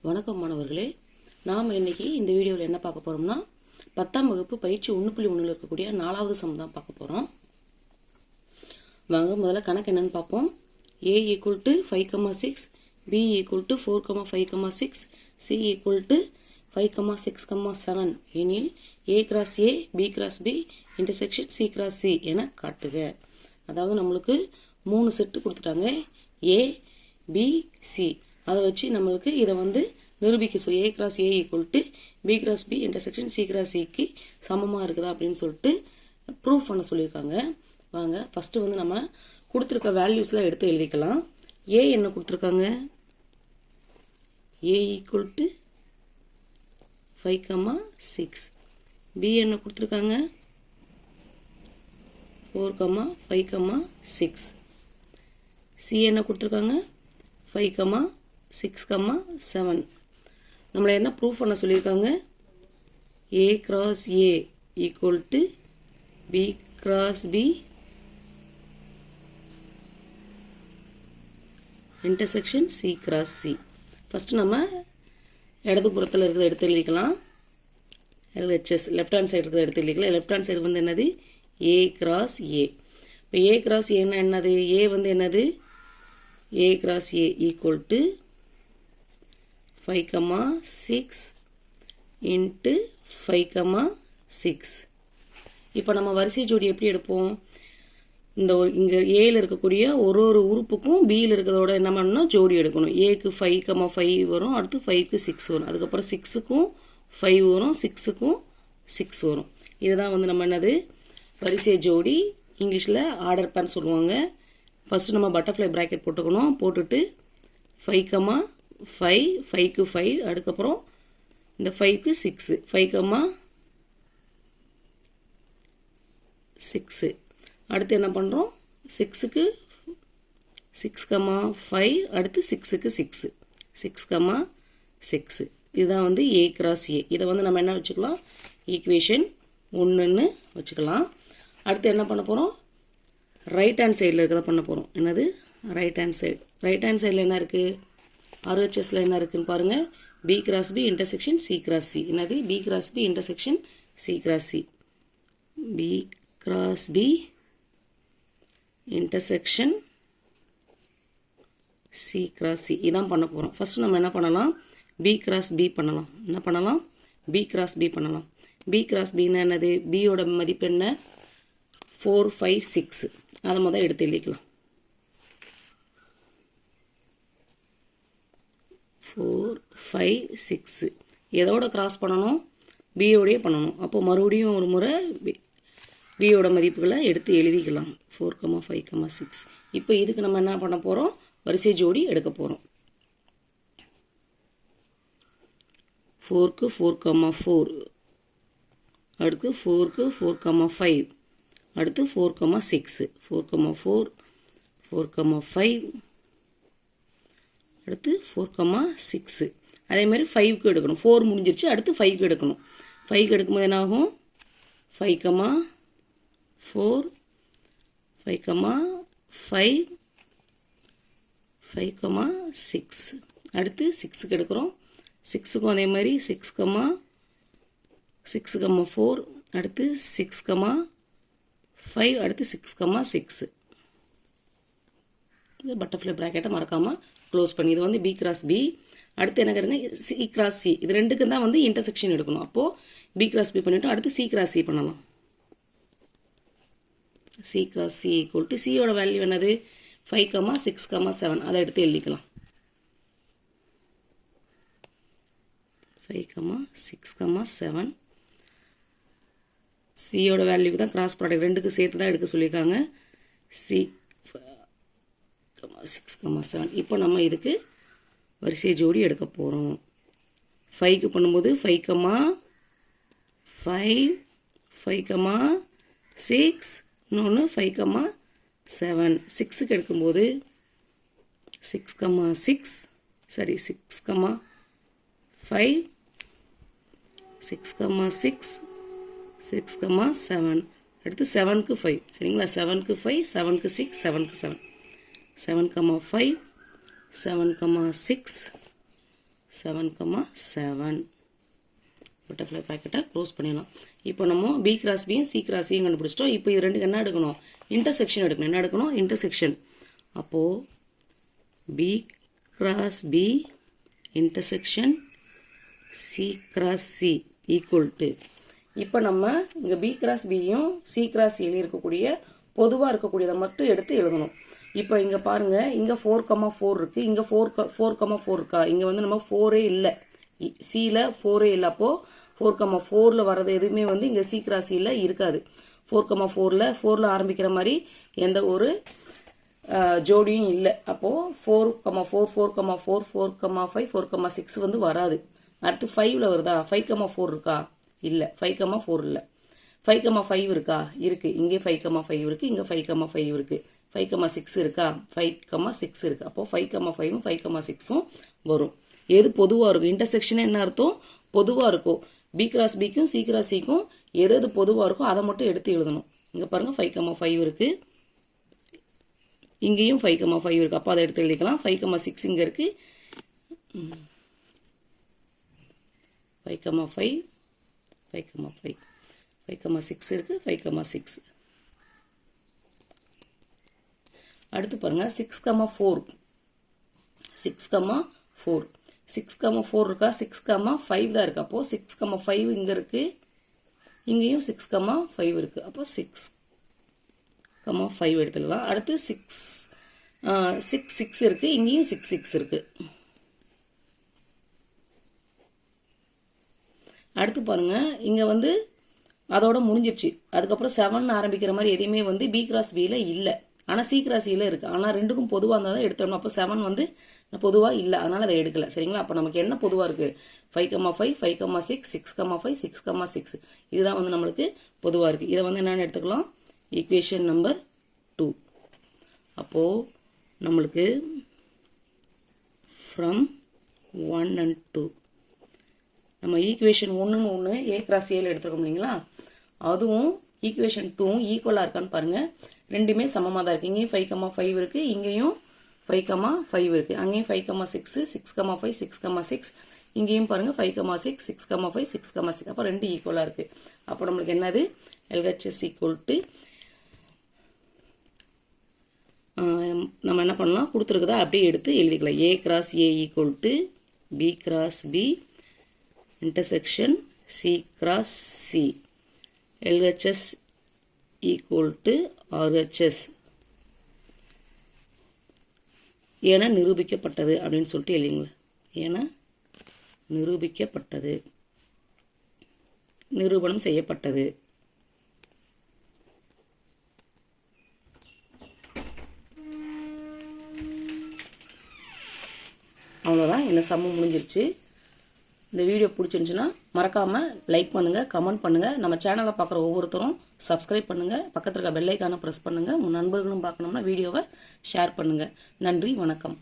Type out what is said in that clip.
வணக்கம் மாணவர்களே, நாம் இன்னைக்கு இந்த வீடியோவில் என்ன பார்க்க போகிறோம்னா 10ஆம் வகுப்பு பயிற்சி 1.1 இருக்கக்கூடிய 4வது சம் தான் பார்க்க போகிறோம். வாங்க முதல்ல கணக்கு என்னன்னு பார்ப்போம். a = 5,6, b = 4,5,6, c = 5,6,7 எனில் a cross a, b cross b, intersection c cross c என காட்டுக. அதாவது நம்மளுக்கு 3 செட்டு கொடுத்துட்டாங்க, a, b, c. அதை வச்சு நம்மளுக்கு இதை வந்து நிரூபிக்க சொல்லி a cross a = b cross b intersection c cross c சமமாக இருக்குதா அப்படின்னு சொல்லிட்டு ப்ரூஃப் பண்ண சொல்லியிருக்காங்க. வாங்க ஃபஸ்ட்டு வந்து நம்ம கொடுத்துருக்க வேல்யூஸ்லாம் எடுத்து எழுதிக்கலாம். a என்ன கொடுத்துருக்காங்க, a = 5,6. b என்ன கொடுத்துருக்காங்க 4,5,6. c என்ன கொடுத்துருக்காங்க 5,6,7. நம்மளை என்ன ப்ரூஃப் பண்ண சொல்லியிருக்காங்க, a cross a = b cross b intersection c cross c. First நம்ம இடது புறத்தில் இருக்கிறத எடுத்து எழுதிக்கலாம். LHS லெஃப்ட் ஹேண்ட் சைடு இருக்கிறத எடுத்து எழுதிக்கலாம். லெஃப்ட் ஹேண்ட் சைடு வந்து என்னது a cross a. இப்போ a cross a என்னது, a வந்து என்னது a cross a = 5,6 into 5,6. இப்போ நம்ம வரிசை ஜோடி எப்படி எடுப்போம், இங்கே ஏல இருக்கக்கூடிய ஒரு உறுப்புக்கும் பியில் இருக்கிறதோட என்ன பண்ணணும், ஜோடி எடுக்கணும். ஏக்கு 5,5 வரும், அடுத்து 5க்கு 6 வரும், அதுக்கப்புறம் 6க்கும் 5 வரும், 6க்கும் 6 வரும். இதுதான் வந்து நம்ம என்னது வரிசை ஜோடி, இங்கிலீஷில் ஆர்டர் பேன் சொல்லுவாங்க. ஃபஸ்ட்டு நம்ம பட்டர்ஃப்ளை ப்ராக்கெட் போட்டுக்கணும். போட்டுட்டு 5,5, 5க்கு 5, அதுக்கப்புறம் இந்த 5க்கு 6, 5,6. அடுத்து என்ன பண்ணுறோம், 6க்கு 6,5, அடுத்து 6க்கு 6, 6,6. இதுதான் வந்து a cross a. இதை வந்து நம்ம என்ன வச்சுக்கலாம், ஈக்குவேஷன் 1ன்னு வச்சுக்கலாம். அடுத்து என்ன பண்ண போகிறோம், ரைட் ஹேண்ட் சைடில் இருக்கிறத பண்ண போகிறோம். என்னது right hand side. Right hand சைடில் என்ன இருக்குது, RHSல என்ன இருக்குதுன்னு பாருங்கள், b cross b intersection c cross c. என்னது b cross b intersection c cross c, b cross b intersection c cross c. இதான் பண்ண போகிறோம். ஃபஸ்ட்டு நம்ம என்ன பண்ணலாம், b cross b பண்ணலாம். என்ன பண்ணலாம், b cross b பண்ணலாம். b cross bன்னா என்னது, bயோட மதிப்பு என்ன 4, 5, 6. அதை முதல் எடுத்து எழுதிக்கலாம். 4, 5, 6 எதோட கிராஸ் பண்ணணும், பியோடையே பண்ணணும். அப்போ மறுபடியும் ஒரு முறை பியோட மதிப்புகளை எடுத்து எழுதிக்கலாம். 4,5,6. இப்போ இதுக்கு நம்ம என்ன பண்ண போகிறோம், வரிசை ஜோடி எடுக்க போகிறோம். 4க்கு 4,4, அடுத்து 4க்கு 4,5, அடுத்து 4,6, 4,4, 4,5, அடுத்து 4,6. அதே மாதிரி 5க்கு எடுக்கணும். 4 முடிஞ்சிருச்சு, அடுத்து 5க்கு எடுக்கணும். 5க்கு எடுக்கும்போது என்ன ஆகும், 5,4, 5,5, 5,6. அடுத்து 6க்கு எடுக்கிறோம். 6க்கும் அதே மாதிரி 6,4, அடுத்து 6,5, அடுத்து 6,6. இது பட்டர்ஃப்ளை ப்ராக்கெட்டை மறக்காமல் க்ளோஸ் பண்ணி, இது வந்து b cross b. அடுத்து என்ன கேட்டுங்க, c cross c. இது ரெண்டுக்கும் தான் வந்து இன்டர்செக்ஷன் எடுக்கணும். அப்போது b cross b பண்ணிவிட்டு அடுத்து c cross c பண்ணலாம். c cross c = cயோட வேல்யூ என்னது 5,6,7. அதை எடுத்து எழுதிக்கலாம். 5,6,7. சியோட வேல்யூக்கு தான் கிராஸ் ப்ராடக்ட் ரெண்டுக்கு சேர்த்து தான் எடுக்க சொல்லியிருக்காங்க. c 6,7. இப்போ நம்ம இதுக்கு வரிசை ஜோடி எடுக்க போகிறோம். 5க்கு பண்ணும்போது 5,5, 5,6, இன்னொன்று 5,7. 6க்கு எடுக்கும்போது 6,6, சரி 6,5, 6,6, 6,7. அடுத்து 7க்கு 5, சரிங்களா, 7க்கு 5, 7க்கு 6, 7க்கு 7, 7,5, 7,6, 7,7 பட்டர்ஃப்ளை ப்ராக்கெட்டை க்ளோஸ் பண்ணிடலாம். இப்போ நம்ம பி கிராஸ் பியும் சி கிராஸ் சியும் கண்டுபிடிச்சிட்டோம். இப்போ இது ரெண்டுக்கு என்ன எடுக்கணும்? இன்டர்செக்ஷன் எடுக்கணும். என்ன எடுக்கணும்? இன்டர்செக்ஷன். அப்போது B cross B intersection C cross C equal to, இப்போ நம்ம இங்கே பி கிராஸ் பியும் சி கிராஸ் சிலையும் இருக்கக்கூடிய பொதுவாக இருக்கக்கூடியதை மட்டும் எடுத்து எழுதணும். இப்போ இங்கே பாருங்கள், இங்கே 4,4 இருக்குது, இங்கே 4,4 இருக்கா? இங்கே வந்து நம்ம 4 இல்லை, சியில் 4 இல்லை. அப்போது 4,4 வர்றது எதுவுமே வந்து இங்கே சி கிராஸ் சியில் இருக்காது. 4,4ல் ஆரம்பிக்கிற மாதிரி எந்த ஒரு ஜோடியும் இல்லை. அப்போது 4,4 4,4 4,5 4,6 வந்து வராது. அடுத்து 5ல் வருதா? 5,4 இருக்கா? இல்லை. 5,4 இல்லை. 5,5 இருக்கா? இருக்குது. இங்கே 5,5 இருக்குது, இங்கே 5,5 இருக்குது. 5,6 இருக்கா? 5,6 இருக்குது. அப்போது 5,5ம் 5,6ம் வரும். எது பொதுவாக இருக்கும்? இன்டர்செக்ஷன் என்ன அர்த்தம்? பொதுவாக இருக்கும். பி கிராஸ் பிக்கும் சி கிராஸ் சிக்கும் எது பொதுவாக இருக்கோ அதை மட்டும் எடுத்து எழுதணும். இங்கே பாருங்கள் 5,5 இருக்குது, இங்கேயும் 5,5 இருக்குது. அப்போ அதை எடுத்து எழுதிக்கலாம். 5,6 இங்கே இருக்குது, 5,5 5,5 5,6 இருக்குது, 5,6. அடுத்து பாருங்கள் 6,4 6,4 6,4 இருக்கா? 6,5 தான் இருக்குது. அப்போது 6,5 இங்கே இருக்குது, இங்கேயும் 6,5 இருக்குது. அப்போ 6,5 எடுத்துக்கலாம். அடுத்து 6 இருக்குது, இங்கேயும் 6 இருக்குது. அடுத்து பாருங்கள், இங்கே வந்து அதோட முடிஞ்சிருச்சு. அதுக்கப்புறம் 7 ஆரம்பிக்கிற மாதிரி எதையுமே வந்து பி கிராஸ் பியில் இல்லை, ஆனால் சி கிராஸ் சியில் இருக்குது. ஆனால் ரெண்டுக்கும் பொதுவாக இருந்தால் தான் எடுத்துடணும். அப்போ 7 வந்து பொதுவாக இல்லை, அதனால் அதை எடுக்கலை. சரிங்களா? அப்போ நமக்கு என்ன பொதுவாக இருக்குது? 5,5 5,6 6,5 6,6 இதுதான் வந்து நம்மளுக்கு பொதுவாக இருக்குது. இதை வந்து என்னென்னு எடுத்துக்கலாம்? Equation number 2. அப்போது நம்மளுக்கு ஃப்ரம் 1 and 2 நம்ம ஈக்குவேஷன் 1 ஏ கிராஸ் ஏல எடுத்துருக்கோம் இல்லைங்களா? அதுவும் ஈக்குவேஷன் 2வும் ஈக்குவலாக இருக்கான்னு பாருங்கள். ரெண்டுமே சமமாக தான் இருக்குது. இங்கேயும் 5,5 இருக்குது, இங்கேயும் 5,5 இருக்குது. அங்கேயும் 5,6 6,5 6,6 இங்கேயும் பாருங்கள் 5,6 6,5 6,6. அப்போ ரெண்டு ஈக்குவலாக இருக்குது. அப்போ நம்மளுக்கு என்னது? LHS ஈக்குவல் டு நம்ம என்ன பண்ணலாம்? கொடுத்துருக்குதா அப்படியே எடுத்து எழுதிக்கலாம். A cross A equal to B cross B intersection C cross C LHS equal to RHS என நிரூபிக்கப்பட்டது அப்படின்னு சொல்லிட்டு எழுதிங்களா? என நிரூபிக்கப்பட்டது, நிரூபணம் செய்யப்பட்டது. அவ்வளோதான், இந்த சம்மு முடிஞ்சிருச்சு. இந்த வீடியோ பிடிச்சிருந்துச்சுன்னா மறக்காமல் லைக் பண்ணுங்கள், கமெண்ட் பண்ணுங்கள். நம்ம சேனலை பார்க்குற ஒவ்வொருத்தரும் சப்ஸ்கிரைப் பண்ணுங்கள். பக்கத்தில் இருக்க பெல் ஐக்கானை ப்ரெஸ் பண்ணுங்கள். உங்கள் நண்பர்களும் பார்க்கணும்னா வீடியோவை ஷேர் பண்ணுங்கள். நன்றி, வணக்கம்.